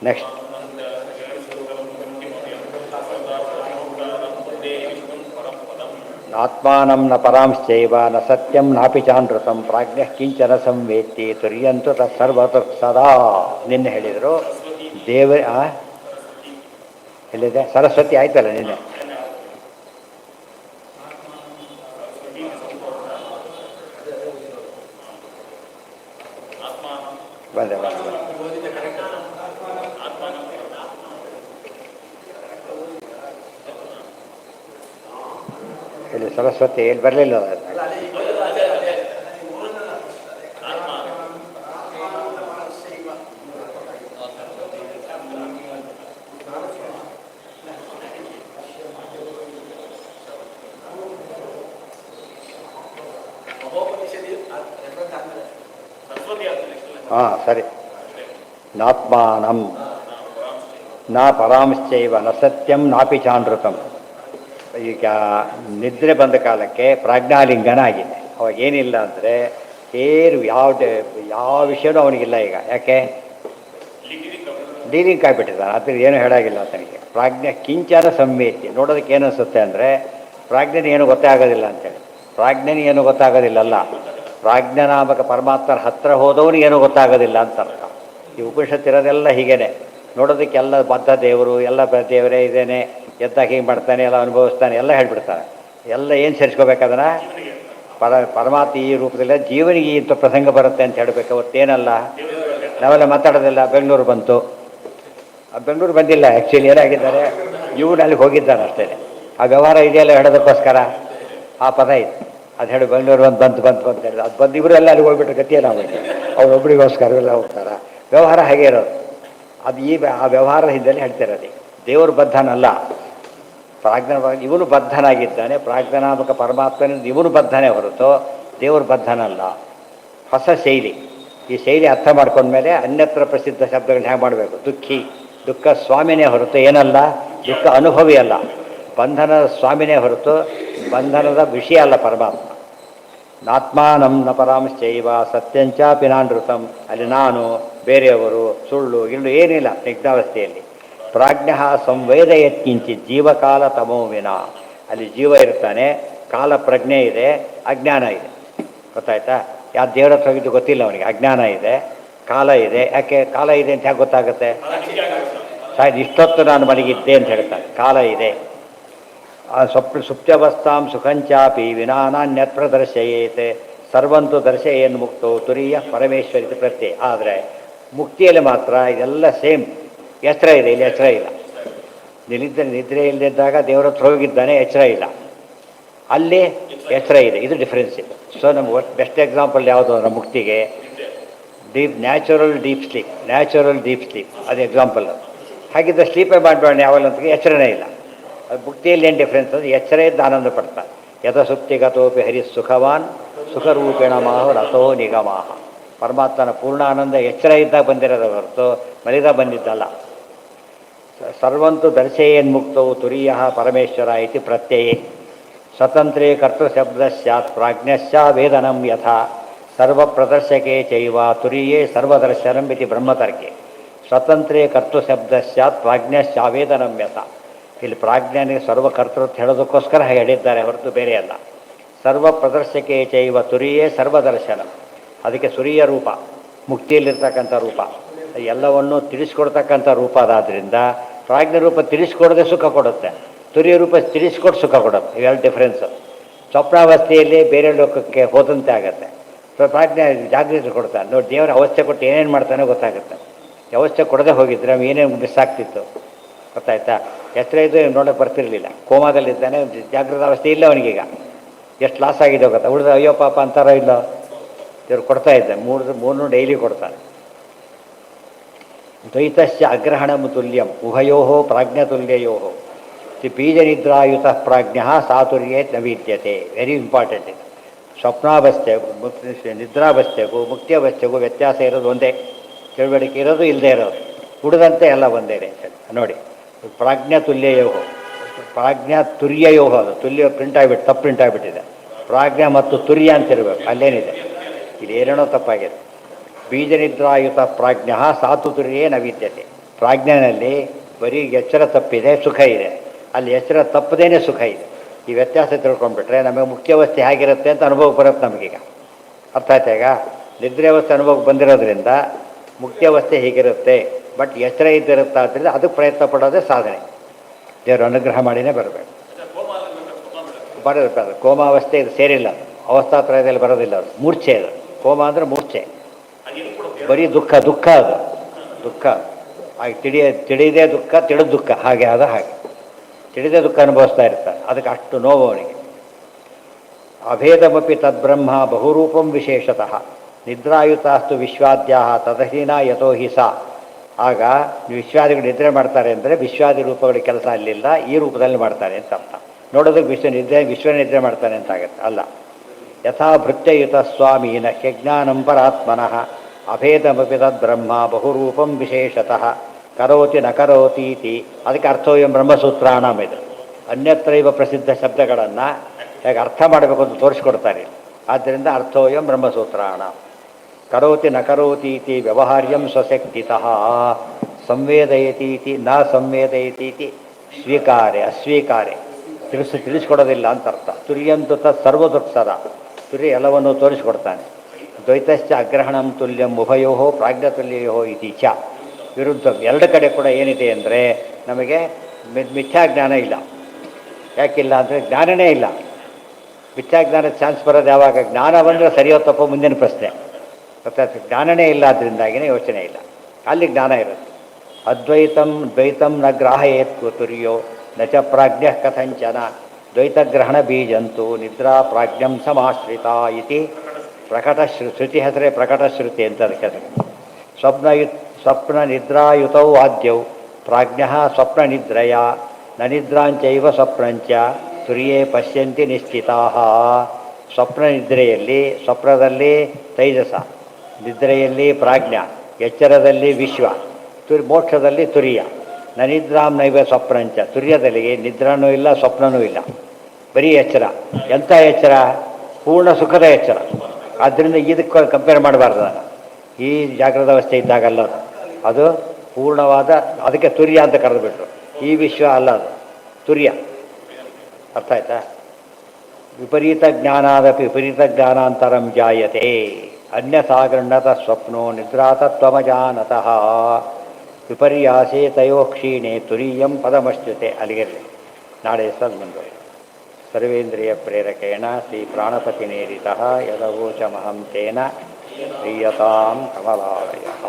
Next ಆತ್ಮಾನಂ ನ ಪರಾಂಶ್ಚೈವ ನ ಸತ್ಯಂ ನಾಪಿ ಚಾನೃತಂ ಪ್ರಾಜ್ಞಃ ಕಿಂಚನ ಸಂವೇತ್ತಿ ತುರ್ಯಂತು ತತ್ಸರ್ವತ ಸದಾ. ನಿನ್ನೆ ಹೇಳಿದರು ದೇವ ಹೇಳಿದೆ ಸರಸ್ವತಿ ಆಯ್ತಲ್ಲ ನಿನ್ನೆ. ಬಂದೆ ಬಂದೆ ಹೇಳಿ ಸರಸ್ವತಿ ಎಲ್ಲಿ ಬರಲಿಲ್ಲ. ಹಾಂ ಸರಿ. ನಾತ್ಮಾನಂ ನ ಪರಾಂಶ್ಚೈವ ನ ಸತ್ಯಂ ನಾಪಿ ಚಾನೃತಂ. ಈಗ ನಿದ್ರೆ ಬಂದ ಕಾಲಕ್ಕೆ ಪ್ರಾಜ್ಞಾಲಿಂಗನ ಆಗಿದೆ. ಅವಾಗ ಏನಿಲ್ಲ ಅಂದರೆ ಏನು ಯಾವ ವಿಷಯನೂ ಅವನಿಗಿಲ್ಲ ಈಗ. ಯಾಕೆ ಡೀಲಿಂಗ್ ಆಗಿಬಿಟ್ಟಿದ್ದಾನೆ. ಅದ್ರ ಏನು ಹೇಳಾಗಿಲ್ಲ ಆತನಿಗೆ. ಪ್ರಾಜ್ಞೆ ಕಿಂಚನ ಸಂವೇತಿ. ನೋಡೋದಕ್ಕೆ ಏನು ಅನಿಸುತ್ತೆ ಅಂದರೆ ಪ್ರಾಜ್ಞೆನ ಏನು ಗೊತ್ತೇ ಆಗೋದಿಲ್ಲ ಅಂತೇಳಿ. ಪ್ರಾಜ್ಞೆನ ಏನು ಗೊತ್ತಾಗೋದಿಲ್ಲಲ್ಲ, ಪ್ರಾಜ್ಞನಾಮಕ ಪರಮಾತ್ಮರ ಹತ್ತಿರ ಹೋದವನಿಗೆ ಏನೂ ಗೊತ್ತಾಗೋದಿಲ್ಲ ಅಂತ ಅರ್ಥ. ಈ ಉಪನಿಷತ್ತಿರೋದೆಲ್ಲ ಹೀಗೇನೆ. ನೋಡೋದಕ್ಕೆಲ್ಲ ಬದ್ಧ ದೇವರು, ಎಲ್ಲ ದೇವರೇ ಇದೇನೆ, ಎದ್ದಾಗ ಹಿಂಗೆ ಮಾಡ್ತಾನೆ, ಎಲ್ಲ ಅನುಭವಿಸ್ತಾನೆ, ಎಲ್ಲ ಹೇಳ್ಬಿಡ್ತಾನೆ. ಎಲ್ಲ ಏನು ಸೇರಿಸ್ಕೋಬೇಕದನ್ನು ಪರಮಾತ್ಮ ಈ ರೂಪದಲ್ಲಿ ಜೀವನಿಗೆ ಇಂಥ ಪ್ರಸಂಗ ಬರುತ್ತೆ ಅಂತ ಹೇಳಬೇಕು. ಅವತ್ತೇನಲ್ಲ ನಾವೆಲ್ಲ ಮಾತಾಡೋದಿಲ್ಲ. ಬೆಂಗಳೂರು ಬಂತು, ಬೆಂಗಳೂರು ಬಂದಿಲ್ಲ. ಆ್ಯಕ್ಚುಲಿ ಏನಾಗಿದ್ದಾರೆ, ಇವ್ರು ಅಲ್ಲಿಗೆ ಹೋಗಿದ್ದಾರೆ ಅಷ್ಟೇ. ಆ ವ್ಯವಹಾರ ಇದೆಯಲ್ಲ ಹೇಳೋದಕ್ಕೋಸ್ಕರ ಆ ಪದ ಇತ್ತು. ಅದು ಹೇಳಿ ಬೆಂಗಳೂರು ಬಂತು ಅಂತ ಹೇಳಿದ್ರು. ಅದು ಬಂದು ಇವರು ಎಲ್ಲ ಅಲ್ಲಿಗೆ ಹೋಗ್ಬಿಟ್ರೆ ಗತಿಯೇನು ಅವರಿಗೆ, ಅವ್ರೊಬ್ಬರಿಗೋಸ್ಕರ ಎಲ್ಲ ಹೋಗ್ತಾರೆ. ವ್ಯವಹಾರ ಹಾಗೆ ಇರೋದು. ಅದು ಆ ವ್ಯವಹಾರದ ಹಿಂದೆ ಹೇಳ್ತಿರೋದು. ದೇವರು ಬದ್ಧನಲ್ಲ, ಪ್ರಾಜ್ಞಾನ ಇವನು ಬದ್ಧನಾಗಿದ್ದಾನೆ. ಪ್ರಾಜ್ಞಾನಾಮಕ ಪರಮಾತ್ಮನಿಂದ ಇವನು ಬದ್ಧನೇ ಹೊರತು ದೇವರು ಬದ್ಧನಲ್ಲ. ಹೊಸ ಶೈಲಿ. ಈ ಶೈಲಿ ಅರ್ಥ ಮಾಡ್ಕೊಂಡ್ಮೇಲೆ ಅನ್ಯತ್ರ ಪ್ರಸಿದ್ಧ ಶಬ್ದಗಳನ್ನ ಹೇಗೆ ಮಾಡಬೇಕು. ದುಃಖಿ, ದುಃಖ ಸ್ವಾಮಿನೇ ಹೊರತು ಏನಲ್ಲ, ದುಃಖ ಅನುಭವಿ ಅಲ್ಲ. ಬಂಧನದ ಸ್ವಾಮಿನೇ ಹೊರತು ಬಂಧನದ ವಿಷಯ ಅಲ್ಲ ಪರಮಾತ್ಮ. ನಾತ್ಮಾನಂ ನ ಪರಾಂಶ್ಚೈವ ಸತ್ಯಂಚಾಪಿ ನಾನೃತಂ. ಅಲ್ಲಿ ನಾನು, ಬೇರೆಯವರು, ಸುಳ್ಳು ಇಲ್ಲು ಏನಿಲ್ಲ ಸ್ನಿಗ್ಧಾವಸ್ಥೆಯಲ್ಲಿ. ಪ್ರಾಜ್ಞ ಸಂವೇದಯತ್ಕಿಂಚಿತ್ ಜೀವಕಾಲ ತಮೋವಿನ. ಅಲ್ಲಿ ಜೀವ ಇರ್ತಾನೆ, ಕಾಲ ಪ್ರಜ್ಞೆ ಇದೆ, ಅಜ್ಞಾನ ಇದೆ. ಗೊತ್ತಾಯ್ತಾ? ಯಾವ ದೇವರ ಹತ್ರ ಹೋಗಿದ್ದು ಗೊತ್ತಿಲ್ಲ ಅವನಿಗೆ. ಅಜ್ಞಾನ ಇದೆ, ಕಾಲ ಇದೆ. ಯಾಕೆ ಕಾಲ ಇದೆ ಅಂತ ಯಾಕೆ ಗೊತ್ತಾಗುತ್ತೆ? ಇಷ್ಟೊತ್ತು ನಾನು ಮಲಗಿದ್ದೆ ಅಂತ ಹೇಳ್ತಾನೆ. ಕಾಲ ಇದೆ. ಸುಪ್ತ್ಯವಸ್ಥಾಂ ಸುಖಂಚಾಪಿ ವಿನಾನಾನ್ಯತ್ ಪ್ರದರ್ಶಯೇತೆ ಸರ್ವಂತು ದರ್ಶಯೇನ್ ಮುಕ್ತೋ ತುರೀಯ ಪರಮೇಶ್ವರಿತ ಪ್ರತ್ಯಯ. ಆದರೆ ಮುಕ್ತಿಯಲ್ಲಿ ಮಾತ್ರ ಇದೆಲ್ಲ ಸೇಮ್. ಎಚ್ಚರ ಇದೆ, ಇಲ್ಲಿ ಎಚ್ಚರ ಇಲ್ಲ. ನಿದ್ರೆ ಇಲ್ಲದಿದ್ದಾಗ ದೇವರ ಹತ್ರ ಹೋಗಿದ್ದಾನೆ, ಎಚ್ಚರ ಇಲ್ಲ. ಅಲ್ಲಿ ಎಚ್ಚರ ಇದೆ. ಇದು ಡಿಫ್ರೆನ್ಸ್ ಇದೆ. ಸೊ ನಮ್ಗೆ ಬೆಸ್ಟ್ ಎಕ್ಸಾಂಪಲ್ ಯಾವುದು ಅಂದರೆ ಮುಕ್ತಿಗೆ ನ್ಯಾಚುರಲ್ ಡೀಪ್ ಸ್ಲೀಪ್ ಅದು ಎಕ್ಸಾಂಪಲ್. ಹಾಗಿದ್ದರೆ ಸ್ಲೀಪೇ ಮಾಡಬೇಡ ಯಾವಲ್ಲ ಅಂತ ಎಚ್ಚರನೇ ಇಲ್ಲ. ಅದು ಮುಕ್ತಿಯಲ್ಲಿ ಏನು ಡಿಫ್ರೆನ್ಸ್ ಅಂದರೆ ಎಚ್ಚರ ಇದ್ದು ಆನಂದ ಪಡ್ತಾನೆ. ಯಥ ಸುಪ್ತಿಗತೋಪಿ ಹರಿ ಸುಖವಾನ್ ಸುಖರೂಪೇಣ ಮಾಹ ರಥೋ ನಿಗಮಾಹ. ಪರಮಾತ್ಮನ ಪೂರ್ಣ ಆನಂದ ಎಚ್ಚರ ಇದ್ದಾಗ ಬಂದಿರೋದು ಹೊರತು ಮಲಿದ ಬಂದಿದ್ದಲ್ಲ. ಸರ್ವಂತು ದರ್ಶಯೇನ್ ಮುಕ್ತವು ತುರೀಯ ಪರಮೇಶ್ವರ ಇತಿ ಪ್ರತ್ಯಯೇ. ಸ್ವತಂತ್ರೇ ಕರ್ತೃಶಬ್ದ ಸ್ಯಾತ್ ಪ್ರಾಜ್ಞಶ್ಚ ವೇದನಂ ಯಥಾ ಸರ್ವಪ್ರದರ್ಶಕೆ ಚೈವ ತುರೀಯೇ ಸರ್ವದರ್ಶನಂ ಇತಿ ಬ್ರಹ್ಮತರ್ಕೆ. ಸ್ವತಂತ್ರೇ ಕರ್ತೃಶಬ್ದ ಸ್ಯಾತ್ ಪ್ರಾಜ್ಞಶ್ಚ ವೇದನಂ ಯಥಾ. ಇಲ್ಲಿ ಪ್ರಾಜ್ಞನಿಗೆ ಸರ್ವಕರ್ತೃತ್ವ ಹೇಳೋದಕ್ಕೋಸ್ಕರ ಹೇಳಿದ್ದಾರೆ ಹೊರತು ಬೇರೆ ಅಲ್ಲ. ಸರ್ವ ಪ್ರದರ್ಶಕೆ ಚೈವ ತುರಿಯೇ ಸರ್ವದರ್ಶನ. ಅದಕ್ಕೆ ಸುರಿಯ ರೂಪ, ಮುಕ್ತಿಯಲ್ಲಿರ್ತಕ್ಕಂಥ ರೂಪ, ಎಲ್ಲವನ್ನೂ ತಿಳಿಸ್ಕೊಡ್ತಕ್ಕಂಥ ರೂಪ. ಅದಾದ್ದರಿಂದ ಪ್ರಾಜ್ಞ ರೂಪ ತಿಳಿಸ್ಕೊಡದೆ ಸುಖ ಕೊಡುತ್ತೆ, ತುರಿಯ ರೂಪ ತಿಳಿಸ್ಕೊಟ್ಟು ಸುಖ ಕೊಡುತ್ತೆ. ಇವೆಲ್ಲ ಡಿಫ್ರೆನ್ಸು. ಸ್ವಪ್ನಾವಸ್ಥೆಯಲ್ಲಿ ಬೇರೆ ಲೋಕಕ್ಕೆ ಹೋದಂತೆ ಆಗುತ್ತೆ. ಪ್ರಾಜ್ಞೆ ಜಾಗೃತಿ ಕೊಡ್ತಾನೆ. ನೋಡಿ, ದೇವರ ಅವಸ್ಥೆ ಕೊಟ್ಟು ಏನೇನು ಮಾಡ್ತಾನೆ ಗೊತ್ತಾಗುತ್ತೆ. ಅವಸ್ಥೆ ಕೊಡದೆ ಹೋಗಿದ್ರೆ ನಾವು ಏನೇನು ಮಿಸ್ ಆಗ್ತಿತ್ತು. ಗೊತ್ತಾಯ್ತಾ? ಎಚ್ಚರ ಇದು ನೋಡೋಕೆ ಬರ್ತಿರಲಿಲ್ಲ. ಕೋಮಾದಲ್ಲಿದ್ದಾನೆ, ಜಾಗೃತ ಅವಸ್ಥೆ ಇಲ್ಲ ಅವನಿಗೀಗ. ಎಷ್ಟು ಲಾಸ್ ಆಗಿದೆ ಗೊತ್ತಾ. ಉಳಿದ ಅಯ್ಯೋ ಪಾಪ ಅಂತಾರೋ ಇಲ್ಲೋ, ಇವ್ರು ಕೊಡ್ತಾ ಇದ್ದೆ. ಮೂರನ್ನು ಡೈಲಿ ಕೊಡ್ತಾನೆ. ದ್ವೈತಸ್ಯ ಅಗ್ರಹಣಂ ತುಲ್ಯಂ ಉಭಯೋ ಪ್ರಾಜ್ಞತುಲ್ಯಯೋ ಬೀಜನಿದ್ರಾಯುತ ಪ್ರಾಜ್ಞ ಸಾತುರ್ಯೇ ನ ವಿದ್ಯತೆ. ವೆರಿ ಇಂಪಾರ್ಟೆಂಟ್ ಇದು. ಸ್ವಪ್ನಾವಸ್ಥೆಗೂ ನಿದ್ರಾವಸ್ಥೆಗೂ ಮುಕ್ತಿಯವಸ್ಥೆಗೂ ವ್ಯತ್ಯಾಸ ಇರೋದು ಒಂದೇ. ತಿಳುವಳಿಕೆ ಇರೋದು ಇಲ್ಲದೆ ಇರೋದು. ಉಳಿದಂತೆ ಎಲ್ಲ ಒಂದೇ ಅಂತೇಳಿ ನೋಡಿ. ಪ್ರಾಜ್ಞತುಲ್ಯಯೋ, ಪ್ರಾಜ್ಞಾ ತುರ್ಯಯೋ. ಅದು ತುಲ್ಯ ಪ್ರಿಂಟ್ ಆಗಿಬಿಟ್ಟು ತಪ್ಪು ಪ್ರಿಂಟ್ ಆಗಿಬಿಟ್ಟಿದೆ. ಪ್ರಾಜ್ಞಾ ಮತ್ತು ತುರ್ಯ ಅಂತಿರಬೇಕು. ಅಲ್ಲೇನಿದೆ, ಇಲ್ಲಿ ಏನೇನೋ ತಪ್ಪಾಗಿದೆ. ಬೀಜನಿದ್ರಾಯುತ ಪ್ರಾಜ್ಞ ಸಾತು ತುರ್ಯೇ ನ ವಿದ್ಯತೆ. ಪ್ರಾಜ್ಞೆನಲ್ಲಿ ಬರೀ ಎಚ್ಚರ ತಪ್ಪಿದೆ ಸುಖ ಇದೆ, ಅಲ್ಲಿ ಎಚ್ಚರ ತಪ್ಪದೇನೆ ಸುಖ ಇದೆ. ಈ ವ್ಯತ್ಯಾಸ ತಿಳ್ಕೊಂಡ್ಬಿಟ್ರೆ ನಮಗೆ ಮುಖ್ಯಾವಸ್ಥೆ ಹೇಗಿರುತ್ತೆ ಅಂತ ಅನುಭವ ಬರುತ್ತೆ ನಮಗೀಗ. ಅರ್ಥ ಆಯ್ತಾ? ಈಗ ನಿದ್ರೆ ಅವಸ್ಥೆ ಅನುಭವಕ್ಕೆ ಬಂದಿರೋದ್ರಿಂದ ಮುಖ್ಯಾವಸ್ಥೆ ಹೀಗಿರುತ್ತೆ, ಬಟ್ ಎಚ್ಚರ ಇದ್ದಿರುತ್ತೆ. ಆದ್ದರಿಂದ ಅದಕ್ಕೆ ಪ್ರಯತ್ನ ಪಡೋದೇ ಸಾಧನೆ. ದೇವರು ಅನುಗ್ರಹ ಮಾಡಿನೇ ಬರಬೇಕು. ಬರೋದು ಕೋಮಾವಸ್ಥೆ ಇದು ಸೇರಿಲ್ಲ, ಅವಸ್ಥಾತ್ರಯದಲ್ಲಿ ಬರೋದಿಲ್ಲ. ಅದು ಮೂರ್ಛೆ. ಅದು ಕೋಮ ಅಂದರೆ ಮೂರ್ಛೆ, ಬರೀ ದುಃಖ ದುಃಖ. ಅದು ದುಃಖ ಹಾಗೆ ತಿಳಿದೇ ದುಃಖ, ತಿಳಿದ ದುಃಖ. ಹಾಗೆ ಆದ ಹಾಗೆ ತಿಳಿದೇ ದುಃಖ ಅನುಭವಿಸ್ತಾ ಇರ್ತಾರೆ. ಅದಕ್ಕೆ ಅಷ್ಟು ನೋವು ಅವನಿಗೆ. ಅಭೇದಮಪಿ ತದ್ಬ್ರಹ್ಮ ಬಹುರೂಪಂ ವಿಶೇಷತಃ ನಿದ್ರಾಯುತಾಸ್ತು ವಿಶ್ವಾದ್ಯಾ ತದಹೀನ ಯಥೋ ಹಿ ಸಾ. ಆಗ ವಿಶ್ವಾದಿಗಳು ನಿದ್ರೆ ಮಾಡ್ತಾರೆ ಅಂದರೆ ವಿಶ್ವಾದಿ ರೂಪಗಳ ಕೆಲಸ ಅಲ್ಲಿಲ್ಲ, ಈ ರೂಪದಲ್ಲಿ ಮಾಡ್ತಾರೆ ಅಂತ ಅರ್ಥ. ನೋಡೋದಕ್ಕೆ ವಿಶ್ವ ನಿದ್ರೆ ಮಾಡ್ತಾನೆ ಅಂತ ಆಗುತ್ತೆ. ಅಲ್ಲ, ಯಥಾ ಭೃತ್ಯಯುತ ಸ್ವಾಮೀನ ಯಜ್ಞಾನಂ ಪರಾತ್ಮನಃ ಅಭೇದಮಪಿ ತದ್ಬ್ರಹ್ಮ ಬಹುರೂಪಂ ವಿಶೇಷತಃ ಕರೋತಿ ನ ಕರೋತೀತಿ. ಅದಕ್ಕೆ ಅರ್ಥೋಯಂ ಬ್ರಹ್ಮಸೂತ್ರಾಣಂ. ಇದು ಅನ್ಯತ್ರೈವ ಪ್ರಸಿದ್ಧ ಶಬ್ದಗಳನ್ನು ಹೇಗೆ ಅರ್ಥ ಮಾಡಬೇಕು ಅಂತ ತೋರಿಸ್ಕೊಡ್ತಾರೆ. ಆದ್ದರಿಂದ ಅರ್ಥೋಯಂ ಬ್ರಹ್ಮಸೂತ್ರಾಣ. ಕರೋತಿ ನ ಕರೋತೀತಿ ವ್ಯವಹಾರ್ಯಂ ಸ್ವಶಕ್ತಿತಃ ಸಂವೇದಯತೀತಿ ನ ಸಂವೇದಯತೀತಿ ಸ್ವೀಕಾರೆ ಅಸ್ವೀಕಾರೆ ತಿಳಿಸ್ಕೊಡೋದಿಲ್ಲ ಅಂತ ಅರ್ಥ. ತುರ್ಯಂತು ತತ್ ಸರ್ವದುತ್ಸದ ತುರಿ ಎಲ್ಲವನ್ನೂ ತೋರಿಸ್ಕೊಡ್ತಾನೆ. ದ್ವೈತಶ್ಚ ಅಗ್ರಹಣಂ ತುಲ್ಯಂ ಉಭಯೋ ಪ್ರಾಜ್ಞತುಲ್ಯೋ ಇತಿ ಚ. ವಿರುದ್ಧ ಎರಡು ಕಡೆ ಕೂಡ ಏನಿದೆ ಅಂದರೆ ನಮಗೆ ಮಿಥ್ಯಾಜ್ಞಾನ ಇಲ್ಲ. ಯಾಕಿಲ್ಲ ಅಂದರೆ ಜ್ಞಾನನೇ ಇಲ್ಲ. ಮಿಥ್ಯಾಜ್ಞಾನದ ಚಾನ್ಸ್ ಬರೋದು ಯಾವಾಗ? ಜ್ಞಾನ ಬಂದರೆ ಸರಿಯೋ ತಪ್ಪೋ ಮುಂದಿನ ಪ್ರಶ್ನೆ. ಗೊತ್ತಾಯ್ತು? ಜ್ಞಾನನೇ ಇಲ್ಲ, ಅದರಿಂದಾಗಿನೇ ಯೋಚನೆ ಇಲ್ಲ. ಅಲ್ಲಿ ಜ್ಞಾನ ಇರುತ್ತೆ. ಅದ್ವೈತಂ ದ್ವೈತಂ ನ ಗ್ರಾಹಯೇತ್ ತುರ್ಯೋ ನ ಚ ಪ್ರಾಜ್ಞ ಕಥಂಚನ ದ್ವೈತಗ್ರಹಣ ಬೀಜಂತು ನಿದ್ರಾ ಪ್ರಾಜ್ಞಂ ಸಮಾಶ್ರಿತ ಇತಿ ಪ್ರಕಟ ಶ್ರುತಿ. ಹೆಸರೇ ಪ್ರಕಟ ಶ್ರುತಿ ಅಂತ ಅದಕ್ಕೆ ಹೆಸರು. ಸ್ವಪ್ನ ನಿದ್ರಾಯುತೌ ಆದ್ಯೌ ಪ್ರಾಜ್ಞ ಸ್ವಪ್ನ ನಿದ್ರಯ ನ ನಿದ್ರಾಂಚೈವ ಸ್ವಪ್ನಂಚ ತುರ್ಯೇ ಪಶ್ಯಂತಿ ನಿಶ್ಚಿತಾ. ಸ್ವಪ್ನ ನಿದ್ರೆಯಲ್ಲಿ ಸ್ವಪ್ನದಲ್ಲಿ ತೈಜಸ, ನಿದ್ರೆಯಲ್ಲಿ ಪ್ರಾಜ್ಞ, ಎಚ್ಚರದಲ್ಲಿ ವಿಶ್ವ, ಮೋಕ್ಷದಲ್ಲಿ ತುರ್ಯ. ನ ನಿದ್ರಾಂ ನೈವ ಸ್ವಪ್ನಂಚ. ತುರ್ಯದಲ್ಲಿ ನಿದ್ರಾನೂ ಇಲ್ಲ, ಸ್ವಪ್ನನೂ ಇಲ್ಲ, ಬರೀ ಎಚ್ಚರ. ಎಂಥ ಎಚ್ಚರ? ಪೂರ್ಣ ಸುಖದ ಎಚ್ಚರ. ಆದ್ದರಿಂದ ಇದಕ್ಕೆ ಕಂಪೇರ್ ಮಾಡಬಾರ್ದು. ನಾನು ಈ ಜಾಗೃತ ಅವಸ್ಥೆ ಇದ್ದಾಗಲ್ಲ ಅದು ಪೂರ್ಣವಾದ, ಅದಕ್ಕೆ ತುರ್ಯ ಅಂತ ಕರೆದುಬಿಟ್ರು. ಈ ವಿಶ್ವ ಅಲ್ಲ, ಅದು ತುರ್ಯ. ಅರ್ಥ ಆಯ್ತಾ? ವಿಪರೀತ ಜ್ಞಾನಾದಪಿ ವಿಪರೀತ ಜ್ಞಾನಾಂತರಂ ಜಾಯತೆ ಅನ್ಯಥಾಗೃಹ್ಣತ ಸ್ವಪ್ನೋ ನಿದ್ರಾತತ್ವಮಜಾನತಃ ವಿಪರ್ಯಾಸೇ ತಯೋ ಕ್ಷೀಣೆ ತುರೀಯಂ ಪದಮಶ್ಚ್ಯುತೆ. ಅಲ್ಲಿಗಿರಲಿ, ನಾಳೆ ಸದ್ ಮುಂದುವರಿ. ಸರ್ವೇಂದ್ರಿಯ ಪ್ರೇರಕೇಣ ಶ್ರೀ ಪ್ರಾಣಪತಿನೇರಿತಃ ಯದವೋಚಮಹಂ ತೇನ ಪ್ರೀಯತಾಂ ಕಮಲಾಲಯಃ.